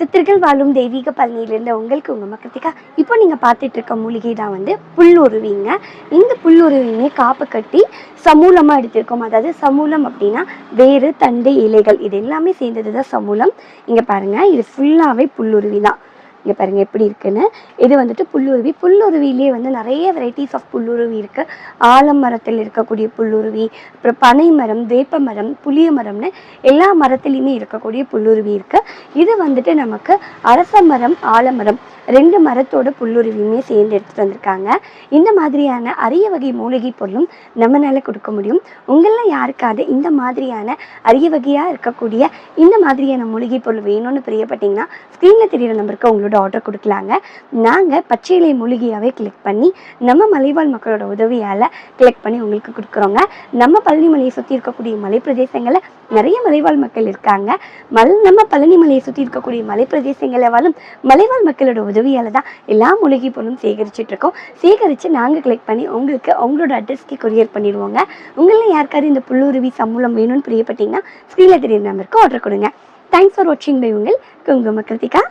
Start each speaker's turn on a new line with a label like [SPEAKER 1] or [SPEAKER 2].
[SPEAKER 1] சித்தர்கள் வாழும் தெய்வீக பழனியிலிருந்து உங்களுக்கு உங்கள் மக்கத்திக்கா. இப்போ நீங்கள் பார்த்துட்டு இருக்க மூலிகை தான் புல்லுருவிங்க. இந்த புல்லுருவியுமே காப்பு கட்டி சமூலமாக எடுத்திருக்கோம். அதாவது சமூலம் அப்படின்னா வேறு, தண்டு, இலைகள் இது எல்லாமே சேர்ந்தது தான் சமூலம். இங்கே பாருங்கள், இது ஃபுல்லாகவே புல்லுருவி தான். இங்கே பாருங்கள் எப்படி இருக்குன்னு. இது புல்லுருவி. புல்லுருவிலே நிறைய வெரைட்டிஸ் ஆஃப் புல்லுருவி இருக்குது. ஆலமரத்தில் இருக்கக்கூடிய புல்லுருவி, அப்புறம் பனை மரம், வேப்ப மரம், புளிய மரம்னு எல்லா மரத்துலேயுமே இருக்கக்கூடிய புல்லுருவி இருக்குது. இது நமக்கு அரச மரம், ஆலமரம் 2 மரத்தோட புல்லுருவியுமே சேர்ந்து எடுத்துகிட்டு வந்திருக்காங்க. இந்த மாதிரியான அரிய வகை மூலிகை பொருளும் நம்மளால கொடுக்க முடியும். உங்களில் யாருக்காவது இந்த மாதிரியான அரிய வகையாக இருக்கக்கூடிய இந்த மாதிரியான மூலிகை பொருள் வேணும்னு பிரியப்பட்டீங்கன்னா ஸ்க்ரீனில் தெரியிற நம்பருக்கு உங்களோட ஆர்டர் கொடுக்கலாங்க. நாங்கள் பச்சை இலை மூலிகையாகவே கிளிக் பண்ணி நம்ம மலைவாழ் மக்களோட உதவியால் கிளிக் பண்ணி உங்களுக்கு கொடுக்குறோங்க. நம்ம பழனி மலையை சுற்றி இருக்கக்கூடிய மலை பிரதேசங்களில் நிறைய மலைவாழ் மக்கள் இருக்காங்க. நம்ம பழனி மலையை சுற்றி இருக்கக்கூடிய மலை பிரதேசங்களில் வாழும் மலைவாழ் மக்களோட உதவியால் தான் எல்லா மூலிகை பொருளும் சேகரிச்சுட்டு இருக்கோம். சேகரித்து நாங்கள் கிளிக் பண்ணி உங்களுக்கு உங்களோட அட்ரஸ்க்கு கொரியர் பண்ணிடுவோங்க. உங்களில் யாருக்காவது இந்த புல்லுருவி சமூலம் வேணும்னு பிரியப்பட்டீங்கன்னா ஸ்க்ரீனில் தெரியுற நம்பருக்கு ஆர்டர் கொடுங்க. தேங்க்ஸ் ஃபார் வாட்சிங் பை உங்கள் மக்கத்திகா.